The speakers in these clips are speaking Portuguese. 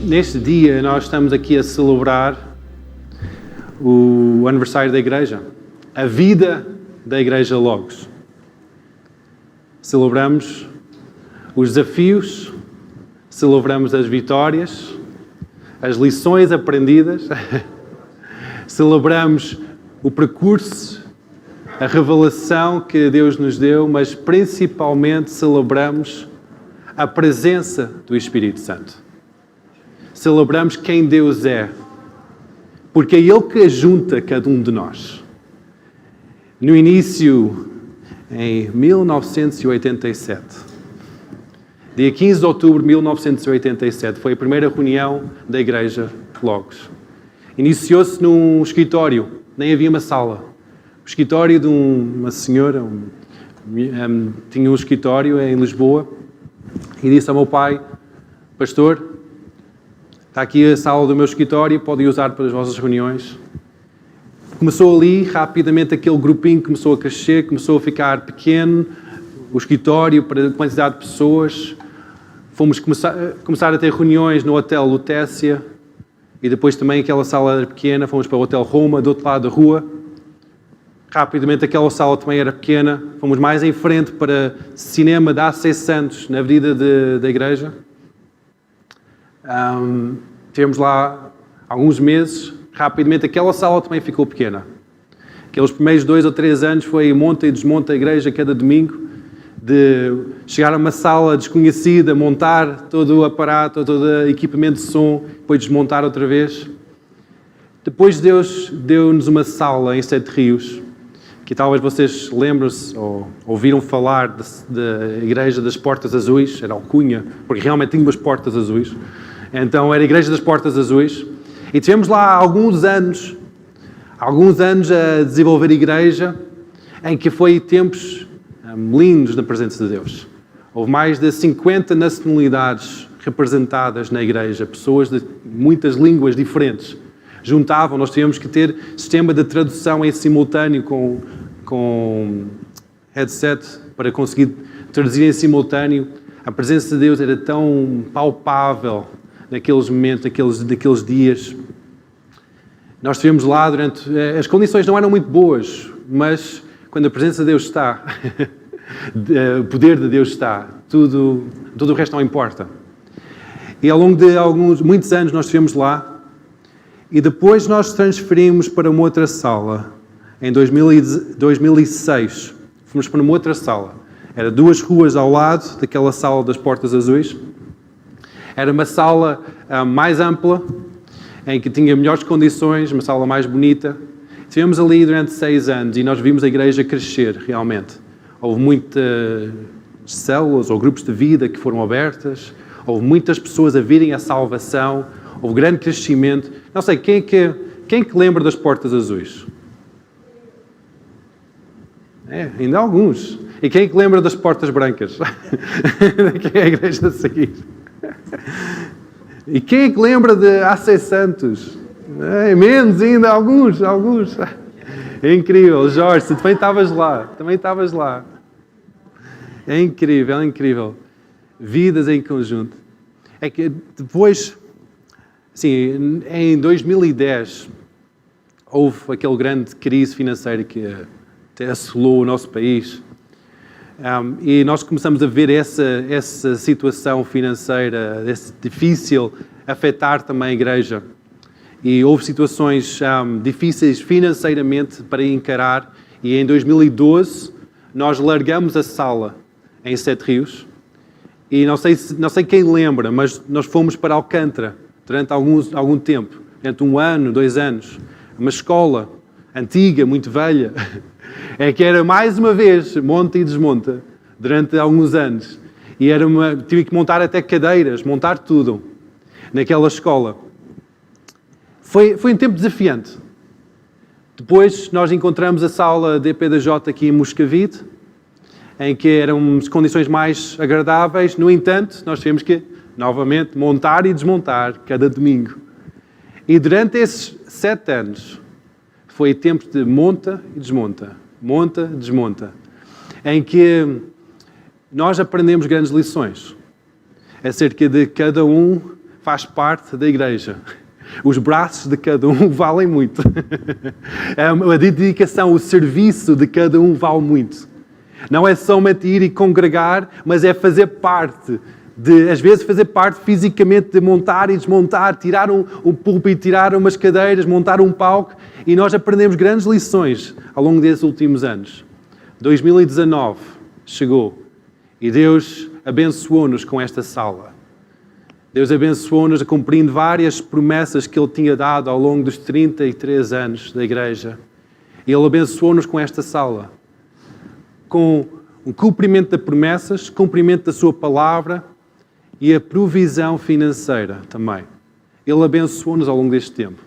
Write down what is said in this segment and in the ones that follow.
Neste dia nós estamos aqui a celebrar o aniversário da Igreja, a vida da Igreja Logos. Celebramos os desafios, celebramos as vitórias, as lições aprendidas, celebramos o percurso, a revelação que Deus nos deu, mas principalmente celebramos a presença do Espírito Santo. Celebramos quem Deus é, porque é Ele que ajunta cada um de nós. No início, em 1987, dia 15 de outubro de 1987, foi a primeira reunião da Igreja Logos. Iniciou-se num escritório, nem havia uma sala. O escritório de uma senhora, tinha um escritório em Lisboa, e disse ao meu pai: pastor, está aqui a sala do meu escritório, podem usar para as vossas reuniões. Começou ali, rapidamente aquele grupinho começou a crescer, começou a ficar pequeno, o escritório para a quantidade de pessoas. Fomos começar a ter reuniões no Hotel Lutécia, e depois também aquela sala era pequena, fomos para o Hotel Roma, do outro lado da rua. Rapidamente aquela sala também era pequena, fomos mais em frente para cinema da AC Santos, na Avenida da Igreja. Tivemos lá alguns meses, rapidamente aquela sala também ficou pequena. Aqueles primeiros 2 ou 3 anos foi monta e desmonta a igreja cada domingo, de chegar a uma sala desconhecida, montar todo o aparato, todo o equipamento de som, depois desmontar outra vez. Depois Deus deu-nos uma sala em Sete Rios, que talvez vocês lembrem-se ou ouviram falar da Igreja das Portas Azuis, era alcunha, porque realmente tinha umas portas azuis. Então era a Igreja das Portas Azuis. E tivemos lá alguns anos a desenvolver a igreja, em que foi tempos lindos na presença de Deus. Houve mais de 50 nacionalidades representadas na igreja, pessoas de muitas línguas diferentes. Juntavam, nós tínhamos que ter sistema de tradução em simultâneo com headset para conseguir traduzir em simultâneo. A presença de Deus era tão palpável naqueles momentos, naqueles dias. Nós estivemos lá durante... As condições não eram muito boas, mas quando a presença de Deus está, o poder de Deus está, tudo o resto não importa. E ao longo de muitos anos nós estivemos lá, e depois nós transferimos para uma outra sala. Em 2006, fomos para uma outra sala. Era 2 ruas ao lado daquela sala das Portas Azuis. Era uma sala mais ampla, em que tinha melhores condições, uma sala mais bonita. Estivemos ali durante 6 anos e nós vimos a igreja crescer, realmente. Houve muitas células ou grupos de vida que foram abertas, houve muitas pessoas a virem à salvação, houve grande crescimento. Não sei, quem que lembra das Portas Azuis? Ainda há alguns. E quem é que lembra das Portas Brancas? Quem é a igreja a seguir? E quem é que lembra de AC Santos? Menos ainda, alguns. É incrível. Jorge, tu também estavas lá. É incrível. Vidas em conjunto. É que depois, assim, em 2010, houve aquela grande crise financeira que até assolou o nosso país. E nós começamos a ver essa situação financeira difícil afetar também a igreja. E houve situações difíceis financeiramente para encarar. E em 2012 nós largamos a sala em Sete Rios. E não sei quem lembra, mas nós fomos para Alcântara durante algum tempo. Durante 1 ano, 2 anos. Uma escola antiga, muito velha. É que era mais uma vez monta e desmonta durante alguns anos. E tive que montar até cadeiras, montar tudo naquela escola. Foi um tempo desafiante. Depois nós encontramos a sala de EPDJ aqui em Moscavide, em que eram condições mais agradáveis. No entanto, nós tivemos que, novamente, montar e desmontar cada domingo. E durante esses 7 anos, foi tempo de monta e desmonta. Monta, desmonta. Em que nós aprendemos grandes lições acerca de cada um faz parte da igreja. Os braços de cada um valem muito. A dedicação, o serviço de cada um vale muito. Não é somente ir e congregar, mas é fazer parte às vezes fazer parte fisicamente de montar e desmontar, tirar um púlpito, tirar umas cadeiras, montar um palco, e nós aprendemos grandes lições ao longo desses últimos anos. 2019 chegou e Deus abençoou-nos com esta sala. Deus abençoou-nos cumprindo várias promessas que Ele tinha dado ao longo dos 33 anos da igreja. E Ele abençoou-nos com esta sala, com o cumprimento de promessas, cumprimento da Sua palavra, e a provisão financeira também. Ele abençoou-nos ao longo deste tempo.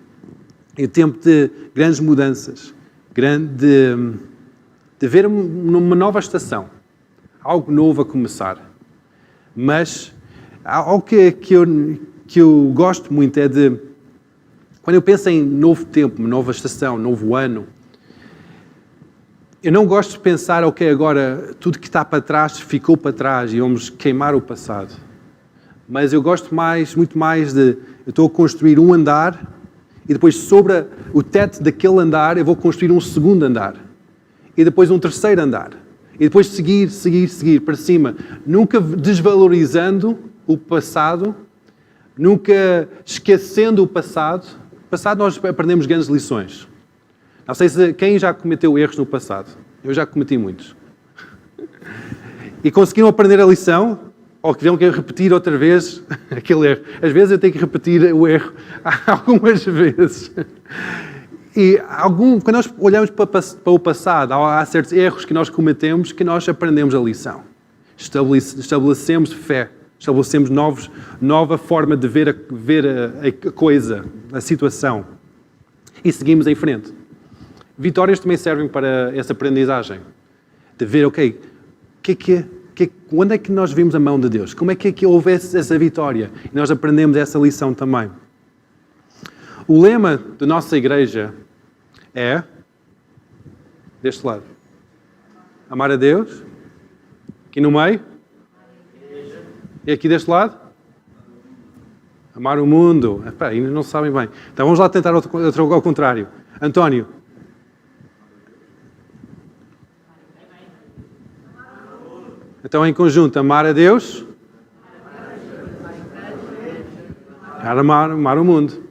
É tempo de grandes mudanças, de ver uma nova estação, algo novo a começar. Mas algo que eu gosto muito é de, quando eu penso em novo tempo, nova estação, novo ano, eu não gosto de pensar, ok, agora tudo que está para trás ficou para trás e vamos queimar o passado. Mas eu gosto muito mais de, eu estou a construir um andar e depois sobre o teto daquele andar eu vou construir um segundo andar. E depois um terceiro andar. E depois seguir para cima. Nunca desvalorizando o passado, nunca esquecendo o passado. No passado nós aprendemos grandes lições. Não sei se quem já cometeu erros no passado. Eu já cometi muitos. E conseguiram aprender a lição? Ou que tiveram que repetir outra vez aquele erro. Às vezes eu tenho que repetir o erro algumas vezes. E quando nós olhamos para o passado, há certos erros que nós cometemos que nós aprendemos a lição. Estabelecemos fé, estabelecemos nova forma de ver a coisa, a situação. E seguimos em frente. Vitórias também servem para essa aprendizagem. De ver, ok, quando é que nós vimos a mão de Deus? Como é que houve essa vitória? E nós aprendemos essa lição também. O lema da nossa igreja é, deste lado, amar a Deus. Aqui no meio. E aqui deste lado? Amar o mundo. Epá, ainda não sabem bem. Então vamos lá tentar outro ao contrário. António. Então, em conjunto, amar a Deus, amar o mundo.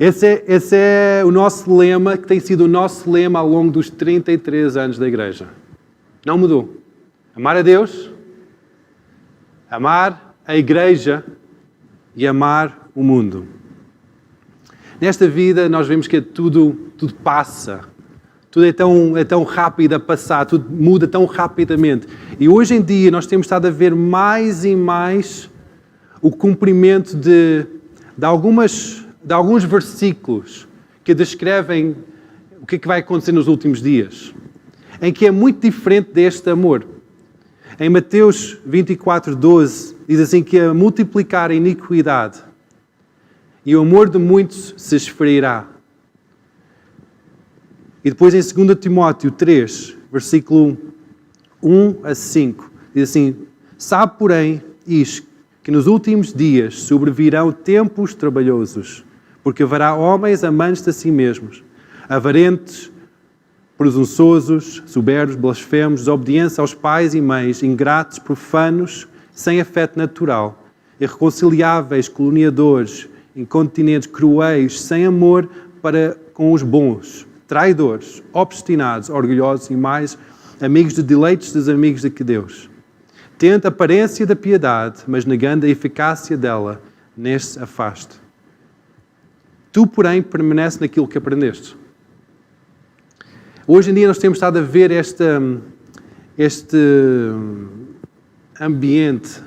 Esse é o nosso lema, que tem sido o nosso lema ao longo dos 33 anos da igreja. Não mudou. Amar a Deus, amar a igreja e amar o mundo. Nesta vida, nós vemos que tudo passa. Tudo é tão rápido a passar, tudo muda tão rapidamente. E hoje em dia nós temos estado a ver mais e mais o cumprimento de alguns versículos que descrevem o que é que vai acontecer nos últimos dias, em que é muito diferente deste amor. Em Mateus 24:12 diz assim que a multiplicar a iniquidade e o amor de muitos se esfriará. E depois em 2 Timóteo 3, versículo 1 a 5, diz assim: sabe, porém, isto, que nos últimos dias sobrevirão tempos trabalhosos, porque haverá homens amantes de si mesmos, avarentos, presunçosos, soberbos, blasfemos, desobedientes aos pais e mães, ingratos, profanos, sem afeto natural, irreconciliáveis, caluniadores, incontinentes, cruéis, sem amor para com os bons, traidores, obstinados, orgulhosos e mais, amigos de deleites dos amigos de que Deus. Tenta a aparência da piedade, mas negando a eficácia dela, neste se afaste. Tu, porém, permanece naquilo que aprendeste. Hoje em dia nós temos estado a ver este ambiente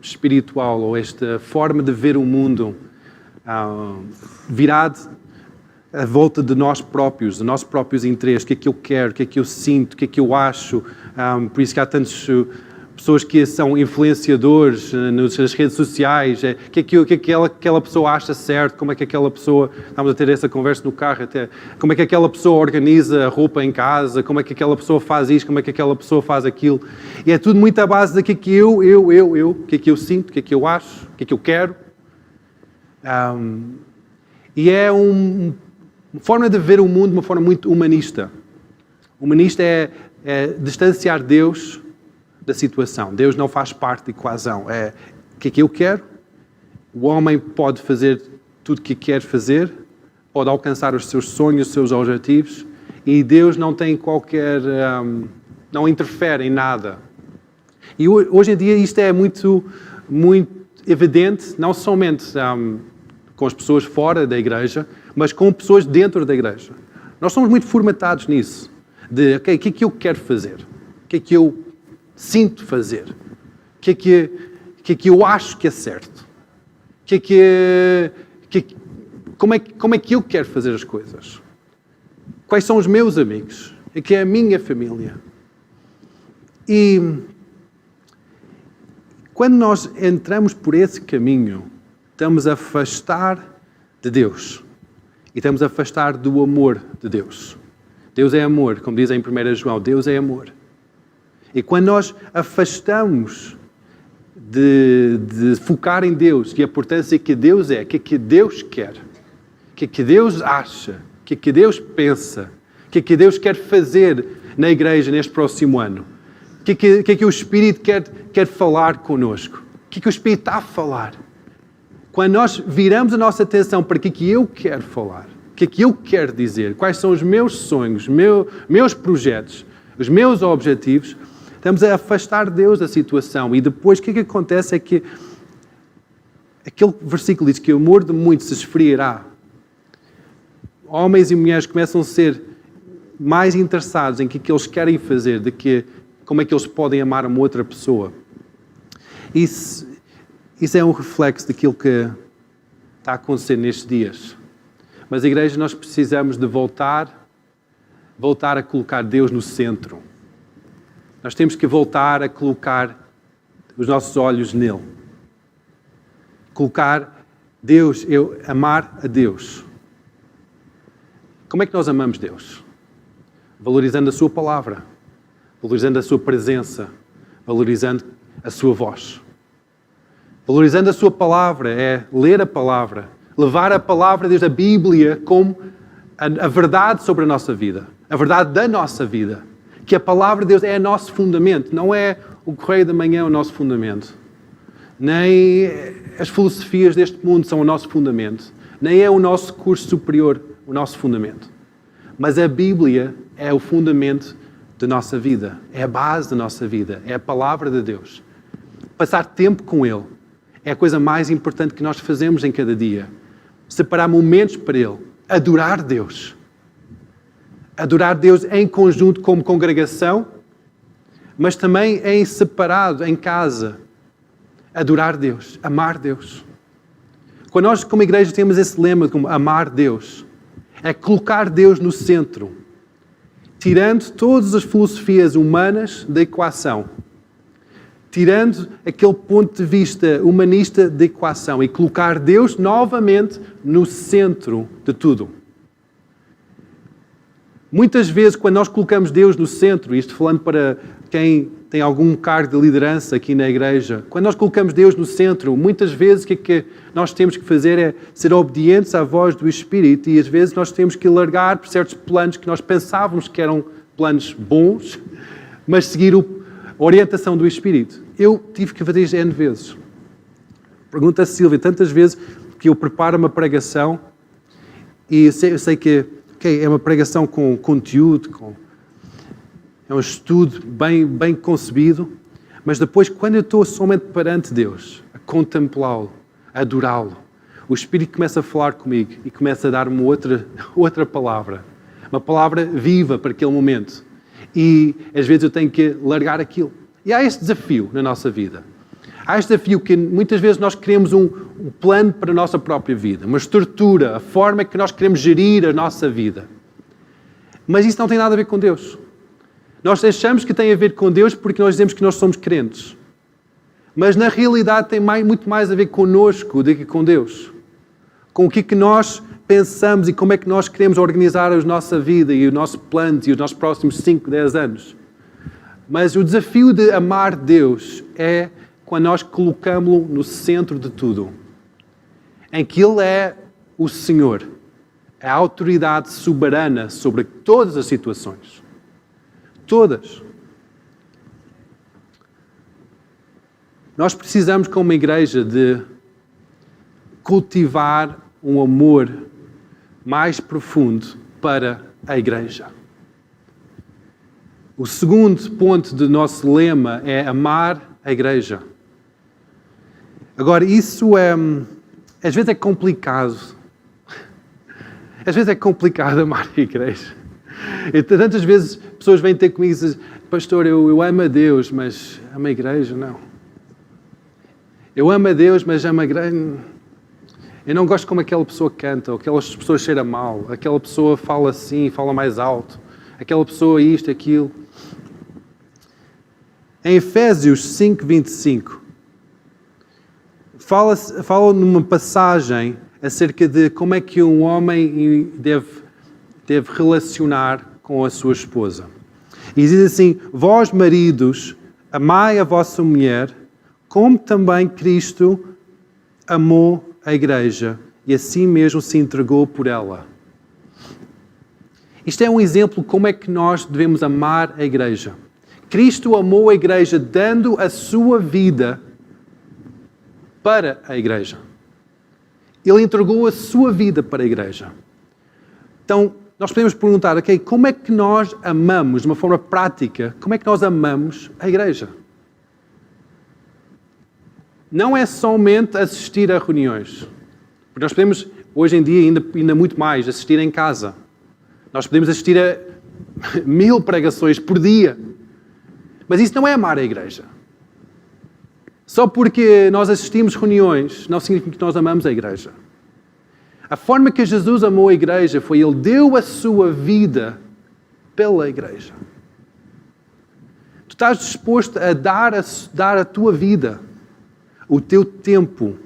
espiritual, ou esta forma de ver o mundo virado à volta de nós próprios, de nossos próprios interesses, o que é que eu quero, o que é que eu sinto, o que é que eu acho. Por isso que há tantas pessoas que são influenciadores nas redes sociais, o que é que aquela pessoa acha certo, como é que aquela pessoa, estamos a ter essa conversa no carro até, como é que aquela pessoa organiza a roupa em casa, como é que aquela pessoa faz isto, como é que aquela pessoa faz aquilo. E é tudo muito à base daquilo que o que é que eu sinto, o que é que eu acho, o que é que eu quero. E é uma forma de ver o mundo de uma forma muito humanista. Humanista é distanciar Deus da situação. Deus não faz parte da equação. É o que é que eu quero. O homem pode fazer tudo o que quer fazer, pode alcançar os seus sonhos, os seus objetivos, e Deus não tem qualquer... não interfere em nada. E hoje em dia isto é muito, muito evidente, não somente com as pessoas fora da igreja, mas com pessoas dentro da igreja. Nós somos muito formatados nisso. De, ok, o que é que eu quero fazer? O que é que eu sinto fazer? O que é que eu acho que é certo? Como é que eu quero fazer as coisas? Quais são os meus amigos? O que é a minha família? E quando nós entramos por esse caminho, estamos a afastar de Deus. E estamos a afastar do amor de Deus. Deus é amor, como diz em 1 João, Deus é amor. E quando nós afastamos de focar em Deus e a importância que Deus é, o que é que Deus quer, o que é que Deus acha, o que é que Deus pensa, o que é que Deus quer fazer na igreja neste próximo ano, o que é que o Espírito quer falar connosco, o que é que o Espírito está a falar. Quando nós viramos a nossa atenção para o que é que eu quero falar, o que é que eu quero dizer, quais são os meus sonhos, meus projetos, os meus objetivos, estamos a afastar Deus da situação. E depois o que é que acontece é que aquele versículo diz que o amor de muitos se esfriará. Homens e mulheres começam a ser mais interessados em que eles querem fazer do que como é que eles podem amar uma outra pessoa. Isso é um reflexo daquilo que está a acontecer nestes dias. Mas a igreja, nós precisamos de voltar a colocar Deus no centro. Nós temos que voltar a colocar os nossos olhos nele. Colocar Deus, amar a Deus. Como é que nós amamos Deus? Valorizando a sua palavra, valorizando a sua presença, valorizando a sua voz. Valorizando a sua palavra é ler a palavra, levar a palavra desde a Bíblia como a verdade sobre a nossa vida, a verdade da nossa vida. Que a palavra de Deus é o nosso fundamento, não é o Correio da Manhã o nosso fundamento. Nem as filosofias deste mundo são o nosso fundamento. Nem é o nosso curso superior o nosso fundamento. Mas a Bíblia é o fundamento da nossa vida, é a base da nossa vida, é a palavra de Deus. Passar tempo com Ele é a coisa mais importante que nós fazemos em cada dia. Separar momentos para Ele, adorar Deus. Adorar Deus em conjunto como congregação, mas também em separado, em casa. Adorar Deus, amar Deus. Quando nós, como igreja, temos esse lema de como amar Deus, é colocar Deus no centro, tirando todas as filosofias humanas da equação, tirando aquele ponto de vista humanista da equação e colocar Deus novamente no centro de tudo. Muitas vezes, quando nós colocamos Deus no centro, isto falando para quem tem algum cargo de liderança aqui na igreja, quando nós colocamos Deus no centro, muitas vezes o que nós temos que fazer é ser obedientes à voz do Espírito e às vezes nós temos que largar por certos planos que nós pensávamos que eram planos bons, mas seguir a orientação do Espírito. Eu tive que fazer isto N vezes. Pergunta a Silvia, tantas vezes que eu preparo uma pregação e eu sei que é uma pregação com conteúdo, é um estudo bem concebido, mas depois, quando eu estou somente perante Deus, a contemplá-lo, a adorá-lo, o Espírito começa a falar comigo e começa a dar-me outra palavra. Uma palavra viva para aquele momento. E às vezes eu tenho que largar aquilo. E há este desafio na nossa vida. Há este desafio que muitas vezes nós queremos um plano para a nossa própria vida, uma estrutura, a forma que nós queremos gerir a nossa vida. Mas isso não tem nada a ver com Deus. Nós achamos que tem a ver com Deus porque nós dizemos que nós somos crentes. Mas na realidade tem muito mais a ver connosco do que com Deus. Com o que nós pensamos e como é que nós queremos organizar a nossa vida e o nosso plano e os nossos próximos 5, 10 anos. Mas o desafio de amar Deus é quando nós colocamos-lo no centro de tudo. em que Ele é o Senhor, a autoridade soberana sobre todas as situações. Todas. Nós precisamos, como igreja, de cultivar um amor mais profundo para a igreja. O segundo ponto do nosso lema é amar a igreja. Agora, isso às vezes é complicado. Às vezes é complicado amar a igreja. E tantas vezes pessoas vêm ter comigo e dizem: pastor, eu amo a Deus, mas amo a igreja, não. Eu amo a Deus, mas amo a igreja. Eu não gosto como aquela pessoa canta, ou aquelas pessoas cheiram mal, aquela pessoa fala assim, fala mais alto, aquela pessoa isto, aquilo. Em Efésios 5:25, fala numa passagem acerca de como é que um homem deve relacionar com a sua esposa. E diz assim: vós, maridos, amai a vossa mulher, como também Cristo amou a igreja e assim mesmo se entregou por ela. Isto é um exemplo de como é que nós devemos amar a igreja. Cristo amou a igreja dando a sua vida para a igreja. Ele entregou a sua vida para a igreja. Então, nós podemos perguntar, ok, como é que nós amamos, de uma forma prática, como é que nós amamos a igreja? Não é somente assistir a reuniões. Porque nós podemos, hoje em dia, ainda muito mais, assistir em casa. Nós podemos assistir a 1000 pregações por dia. Mas isso não é amar a igreja. Só porque nós assistimos reuniões, não significa que nós amamos a igreja. A forma que Jesus amou a igreja foi Ele deu a sua vida pela igreja. Tu estás disposto a dar a tua vida, o teu tempo,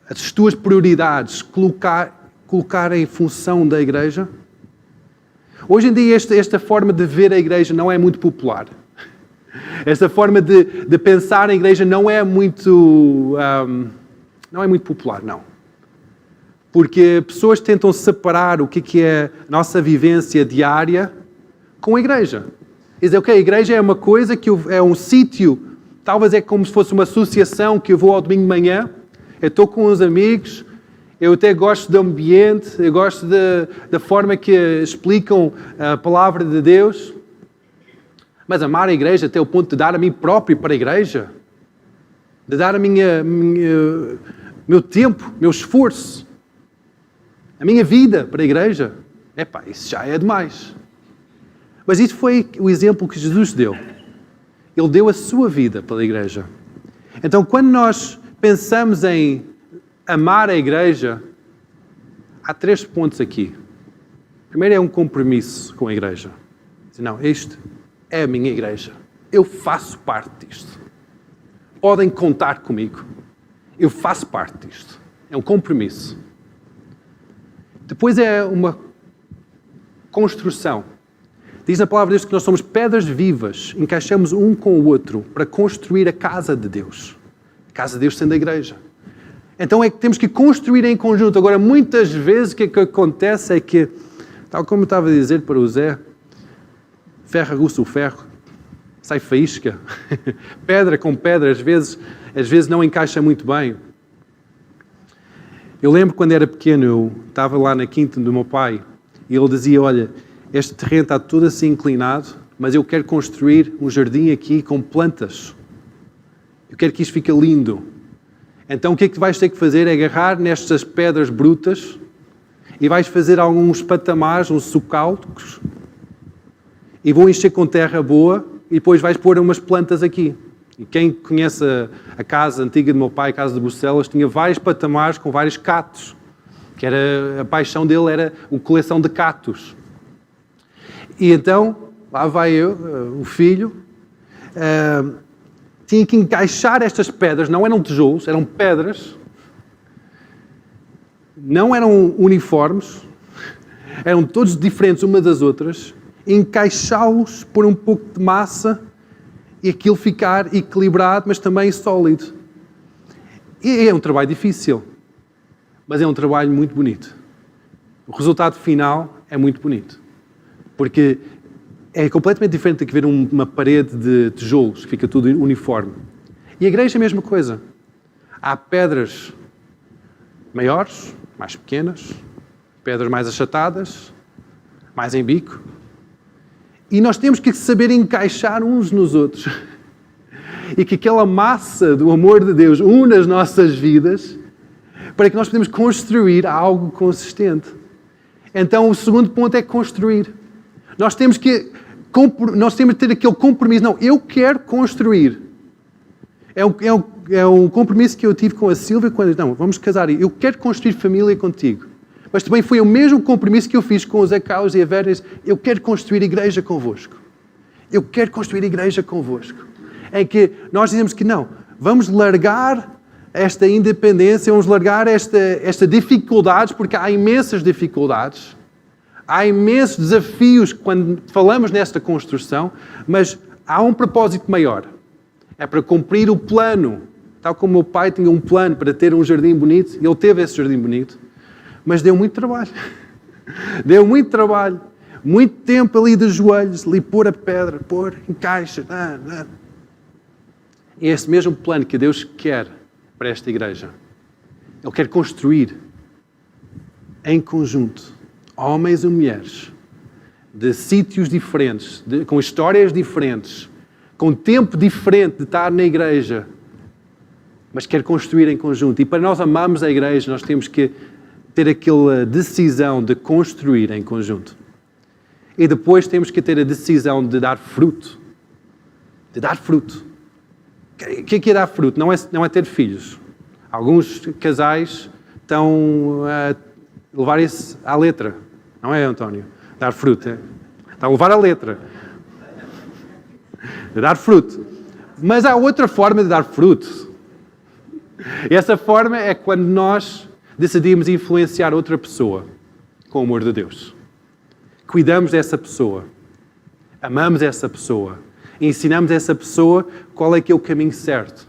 as tuas prioridades, colocar em função da igreja? Hoje em dia esta forma de ver a igreja não é muito popular. Esta forma de pensar na igreja não é muito popular, não. Porque pessoas tentam separar o que é a nossa vivência diária com a igreja. E dizer, ok, a igreja é uma coisa que é um sítio. Talvez é como se fosse uma associação que eu vou ao domingo de manhã, eu estou com uns amigos, eu até gosto do ambiente, eu gosto da forma que explicam a palavra de Deus. Mas amar a igreja até o ponto de dar a mim próprio para a igreja, de dar meu tempo, meu esforço, a minha vida para a igreja, isso já é demais. Mas isso foi o exemplo que Jesus deu. Ele deu a sua vida pela igreja. Então, quando nós pensamos em amar a igreja, há 3 pontos aqui. Primeiro é um compromisso com a igreja. Não, isto é a minha igreja. Eu faço parte disto. Podem contar comigo. Eu faço parte disto. É um compromisso. Depois é uma construção. Diz na palavra de Deus que nós somos pedras vivas, encaixamos um com o outro para construir a casa de Deus. A casa de Deus sendo a igreja. Então é que temos que construir em conjunto. Agora, muitas vezes o que acontece é que, tal como eu estava a dizer para o Zé, ferro aguça o ferro, sai faísca. Pedra com pedra, às vezes não encaixa muito bem. Eu lembro quando era pequeno, eu estava lá na quinta do meu pai e ele dizia, olha, este terreno está todo assim inclinado, mas eu quero construir um jardim aqui com plantas. Eu quero que isto fique lindo. Então o que é que vais ter que fazer? É agarrar nestas pedras brutas e vais fazer alguns patamares, uns socalcos, e vou encher com terra boa e depois vais pôr umas plantas aqui. E quem conhece a casa antiga do meu pai, a casa de Bucelas, tinha vários patamares com vários catos. Que era, a paixão dele era a coleção de catos. E então, lá vai eu, o filho, tinha que encaixar estas pedras, não eram tijolos, eram pedras, não eram uniformes, eram todos diferentes umas das outras, encaixá-los, pôr um pouco de massa e aquilo ficar equilibrado, mas também sólido. E é um trabalho difícil, mas é um trabalho muito bonito. O resultado final é muito bonito, porque é completamente diferente do que ver uma parede de tijolos, que fica tudo uniforme. E a igreja é a mesma coisa. Há pedras maiores, mais pequenas, pedras mais achatadas, mais em bico. E nós temos que saber encaixar uns nos outros. E que aquela massa do amor de Deus une as nossas vidas para que nós podemos construir algo consistente. Então, o segundo ponto é construir. Nós temos que ter aquele compromisso. Não, eu quero construir. É um compromisso que eu tive com a Silvia quando... Não, vamos casar. Eu quero construir família contigo. Mas também foi o mesmo compromisso que eu fiz com os Acaus e a Vera. Eu quero construir igreja convosco. Eu quero construir igreja convosco. Em que nós dizemos que não, vamos largar esta independência, vamos largar esta dificuldades, porque há imensas dificuldades, há imensos desafios quando falamos nesta construção, mas há um propósito maior. É para cumprir o plano. Tal como o meu pai tinha um plano para ter um jardim bonito, ele teve esse jardim bonito, mas deu muito trabalho. Deu muito trabalho. Muito tempo ali de joelhos, ali pôr a pedra, pôr, encaixa. É esse mesmo plano que Deus quer para esta igreja. Ele quer construir em conjunto, homens e mulheres, de sítios diferentes, com histórias diferentes, com tempo diferente de estar na igreja, mas quer construir em conjunto. E para nós amarmos a igreja, nós temos que ter aquela decisão de construir em conjunto. E depois temos que ter a decisão de dar fruto. De dar fruto. O que é dar fruto? Não é ter filhos. Alguns casais estão a levar isso à letra. Não é, António? Dar fruto. Está a levar à letra. De dar fruto. Mas há outra forma de dar fruto. E essa forma é quando nós decidimos influenciar outra pessoa com o amor de Deus. Cuidamos dessa pessoa. Amamos essa pessoa. Ensinamos essa pessoa qual é que é o caminho certo.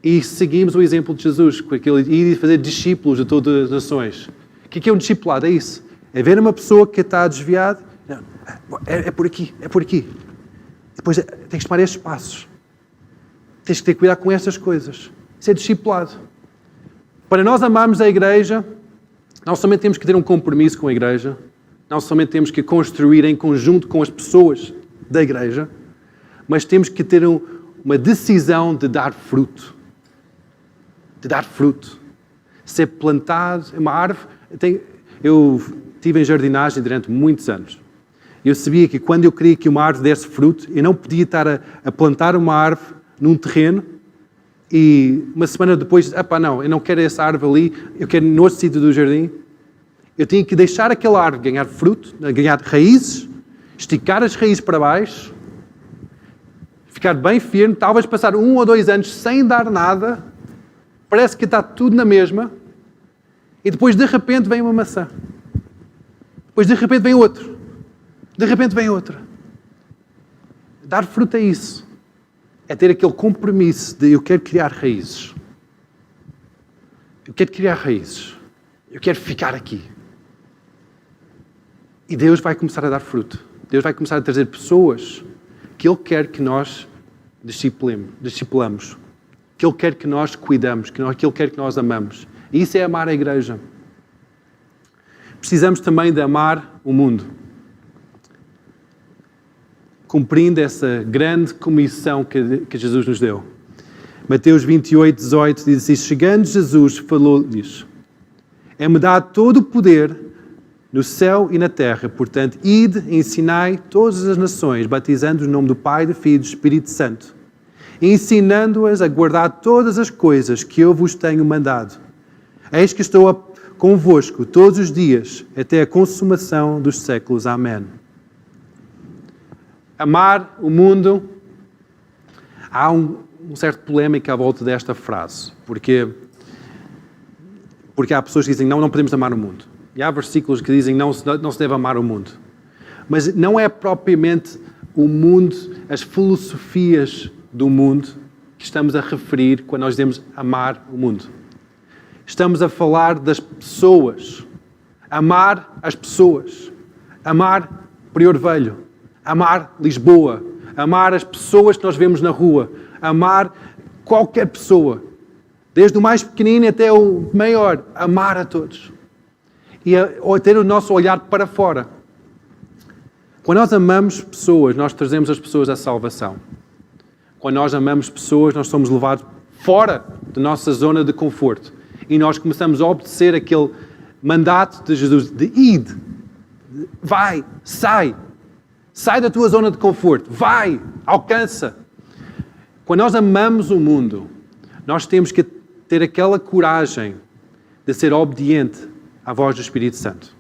E seguimos o exemplo de Jesus, e fazer discípulos de todas as nações. O que é um discipulado? É isso. É ver uma pessoa que está desviada. Não, é por aqui, é por aqui. Depois tens que tomar estes passos. Tens que ter cuidado com estas coisas. Isso é discipulado. Para nós amarmos a igreja, não somente temos que ter um compromisso com a igreja, não somente temos que construir em conjunto com as pessoas da igreja, mas temos que ter uma decisão de dar fruto. De dar fruto. Ser plantado, uma árvore. Eu estive em jardinagem durante muitos anos. Eu sabia que quando eu queria que uma árvore desse fruto, eu não podia estar a plantar uma árvore num terreno e uma semana depois, não, eu não quero essa árvore ali, eu quero no outro sítio do jardim. Eu tinha que deixar aquela árvore ganhar fruto, ganhar raízes, esticar as raízes para baixo, ficar bem firme, talvez passar 1 ou 2 anos sem dar nada, parece que está tudo na mesma, e depois de repente vem uma maçã. Depois de repente vem outro. De repente vem outra. Dar fruto é isso. É ter aquele compromisso de eu quero criar raízes. Eu quero criar raízes. Eu quero ficar aqui. E Deus vai começar a dar fruto. Deus vai começar a trazer pessoas que Ele quer que nós discipulamos. Que Ele quer que nós cuidamos. Que Ele quer que nós amamos. E isso é amar a igreja. Precisamos também de amar o mundo. Cumprindo essa grande comissão que Jesus nos deu. Mateus 28, 18 diz assim: chegando Jesus, falou-lhes: é-me dado todo o poder no céu e na terra, portanto, ide, ensinai todas as nações, batizando no nome do Pai, do Filho e do Espírito Santo, ensinando-as a guardar todas as coisas que eu vos tenho mandado. Eis que estou convosco todos os dias, até a consumação dos séculos. Amém. Amar o mundo. Há um certo polémica à volta desta frase, porque há pessoas que dizem não podemos amar o mundo. E há versículos que dizem não se deve amar o mundo. Mas não é propriamente o mundo, as filosofias do mundo que estamos a referir quando nós dizemos amar o mundo. Estamos a falar das pessoas. Amar as pessoas. Amar Prior Velho. Amar Lisboa. Amar as pessoas que nós vemos na rua. Amar qualquer pessoa. Desde o mais pequenino até o maior. Amar a todos. E ter o nosso olhar para fora. Quando nós amamos pessoas, nós trazemos as pessoas à salvação. Quando nós amamos pessoas, nós somos levados fora da nossa zona de conforto. E nós começamos a obedecer aquele mandato de Jesus, de id. Vai, sai. Sai da tua zona de conforto. Vai, alcança. Quando nós amamos o mundo, nós temos que ter aquela coragem de ser obediente à voz do Espírito Santo.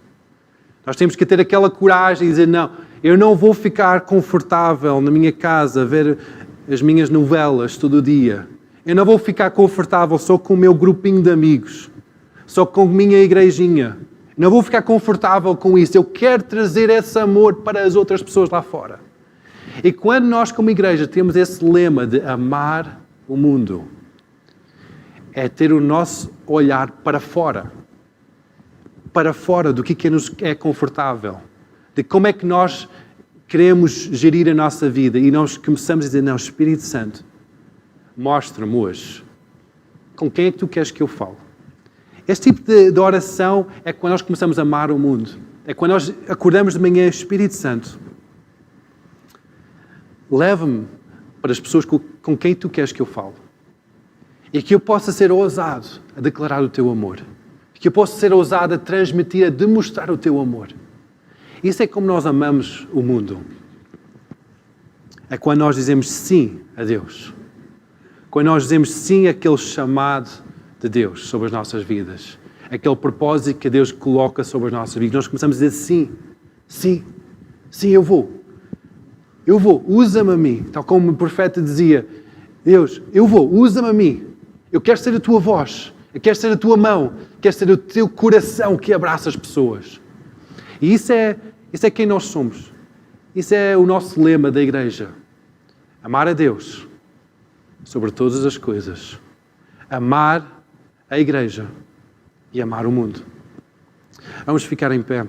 Nós temos que ter aquela coragem de dizer, não, eu não vou ficar confortável na minha casa a ver as minhas novelas todo o dia. Eu não vou ficar confortável só com o meu grupinho de amigos, só com a minha igrejinha. Não vou ficar confortável com isso. Eu quero trazer esse amor para as outras pessoas lá fora. E quando nós, como igreja, temos esse lema de amar o mundo, é ter o nosso olhar para fora. Para fora do que nos é confortável. De como é que nós queremos gerir a nossa vida. E nós começamos a dizer, não, Espírito Santo, mostra-me hoje com quem é que tu queres que eu fale. Este tipo de oração é quando nós começamos a amar o mundo. É quando nós acordamos de manhã, Espírito Santo, leva-me para as pessoas com quem tu queres que eu fale. E que eu possa ser ousado a declarar o teu amor. Que eu possa ser ousado a transmitir, a demonstrar o teu amor. Isso é como nós amamos o mundo. É quando nós dizemos sim a Deus. Quando nós dizemos sim àquele chamado de Deus sobre as nossas vidas. Aquele propósito que Deus coloca sobre as nossas vidas. Nós começamos a dizer sim, sim, sim, eu vou, usa-me a mim. Tal como o profeta dizia, Deus, eu vou, usa-me a mim. Eu quero ser a tua voz, eu quero ser a tua mão, quero ser o teu coração que abraça as pessoas. E isso é quem nós somos. Isso é o nosso lema da igreja. Amar a Deus sobre todas as coisas. Amar a igreja e amar o mundo. Vamos ficar em pé.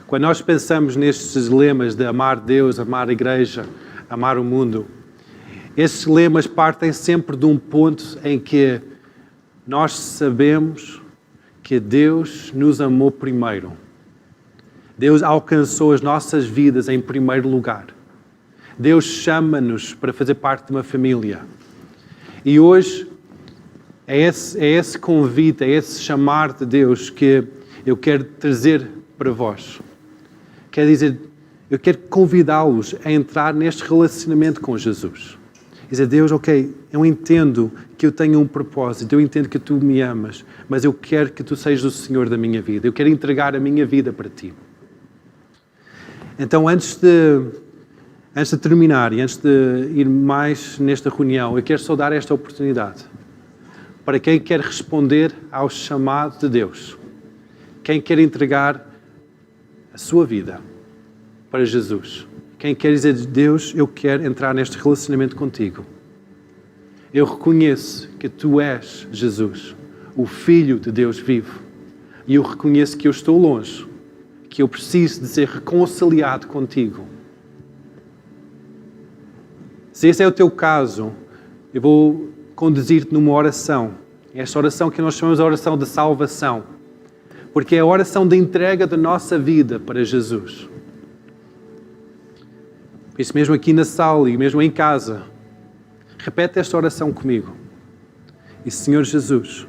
Quando nós pensamos nestes lemas de amar Deus, amar a igreja, amar o mundo, esses lemas partem sempre de um ponto em que nós sabemos que Deus nos amou primeiro. Deus alcançou as nossas vidas em primeiro lugar. Deus chama-nos para fazer parte de uma família. E hoje é esse convite, é esse chamar de Deus que eu quero trazer para vós. Quer dizer, eu quero convidá-los a entrar neste relacionamento com Jesus. Dizer, Deus, ok, eu entendo que eu tenho um propósito, eu entendo que tu me amas, mas eu quero que tu sejas o Senhor da minha vida. Eu quero entregar a minha vida para ti. Então, antes de terminar e antes de ir mais nesta reunião, eu quero só dar esta oportunidade para quem quer responder ao chamado de Deus. Quem quer entregar a sua vida para Jesus. Quem quer dizer, Deus, eu quero entrar neste relacionamento contigo. Eu reconheço que tu és Jesus, o Filho de Deus vivo. E eu reconheço que eu estou longe, que eu preciso de ser reconciliado contigo. Se esse é o teu caso, eu vou conduzir-te numa oração. Esta oração que nós chamamos de oração de salvação. Porque é a oração de entrega da nossa vida para Jesus. Por isso mesmo aqui na sala e mesmo em casa, repete esta oração comigo. E Senhor Jesus,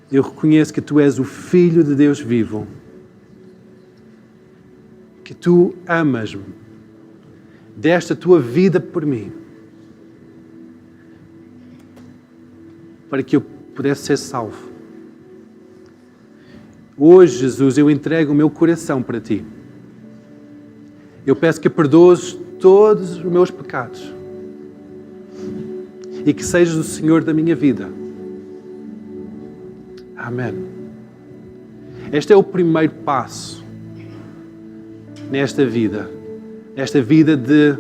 eu reconheço que Tu és o Filho de Deus vivo, que Tu amas-me, deste a Tua vida por mim, para que eu pudesse ser salvo. Hoje, Jesus, eu entrego o meu coração para Ti. Eu peço que perdoes todos os meus pecados e que sejas o Senhor da minha vida. Amém. Este é o primeiro passo nesta vida de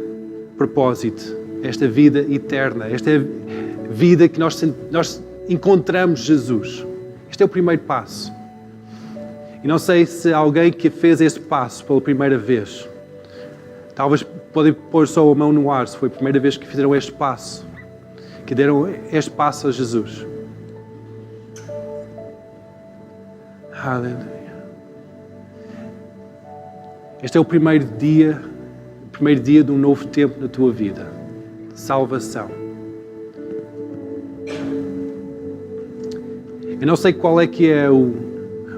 propósito, esta vida eterna, esta vida que nós encontramos Jesus. Este é o primeiro passo. E não sei se alguém que fez esse passo pela primeira vez, talvez podem pôr só a mão no ar, se foi a primeira vez que fizeram este passo, que deram este passo a Jesus. Aleluia. Este é o primeiro dia de um novo tempo na tua vida. Salvação. Eu não sei qual é que é o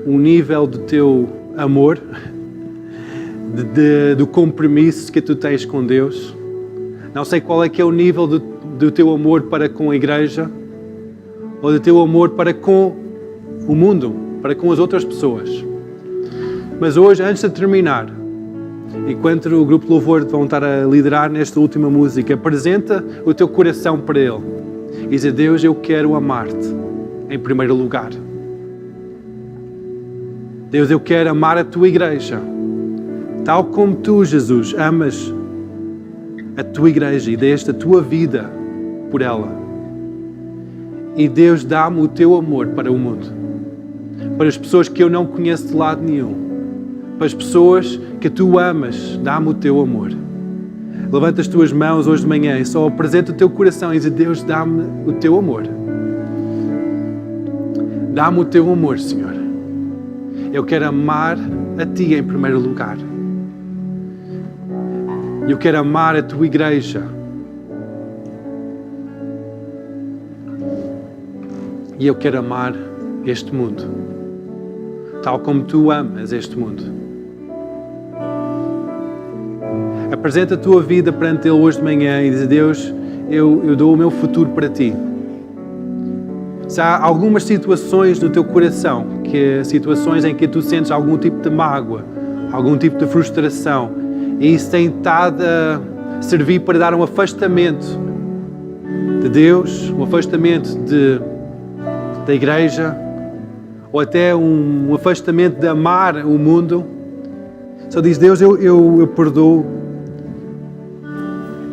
nível do teu amor, do compromisso que tu tens com Deus. Não sei qual é que é o nível do teu amor para com a igreja ou do teu amor para com o mundo, para com as outras pessoas. Mas hoje, antes de terminar, enquanto o grupo de louvor vão estar a liderar nesta última música, apresenta o teu coração para Ele e diz a Deus: eu quero amar-te em primeiro lugar. Deus, eu quero amar a tua igreja, tal como tu, Jesus, amas a tua igreja e deste a tua vida por ela. E Deus, dá-me o teu amor para o mundo, para as pessoas que eu não conheço de lado nenhum, para as pessoas que tu amas, dá-me o teu amor. Levanta as tuas mãos hoje de manhã e só apresenta o teu coração e diz: Deus, dá-me o teu amor. Dá-me o teu amor, Senhor. Eu quero amar a Ti em primeiro lugar. Eu quero amar a Tua igreja. E eu quero amar este mundo, tal como Tu amas este mundo. Apresenta a tua vida perante Ele hoje de manhã e diz: Deus, eu dou o meu futuro para Ti. Se há algumas situações no teu coração, situações em que tu sentes algum tipo de mágoa, algum tipo de frustração, e isso tem estado a servir para dar um afastamento de Deus, um afastamento da igreja, ou até um afastamento de amar o mundo, só diz: Deus, eu perdoo.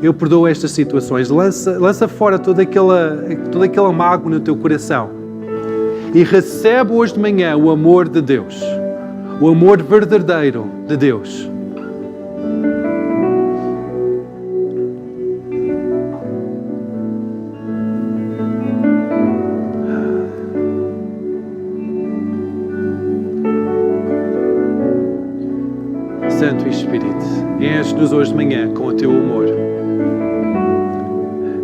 Eu perdoo estas situações. Lança fora toda aquela mágoa no teu coração. E recebe hoje de manhã o amor de Deus. O amor verdadeiro de Deus. Santo Espírito, enche-nos hoje de manhã com o teu amor,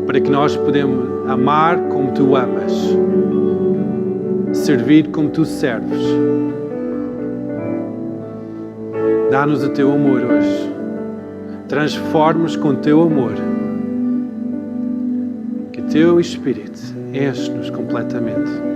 para que nós podemos amar como Tu amas, servir como Tu serves. Dá-nos o Teu amor hoje. Transforma-nos com o Teu amor. Que o Teu Espírito enche-nos completamente.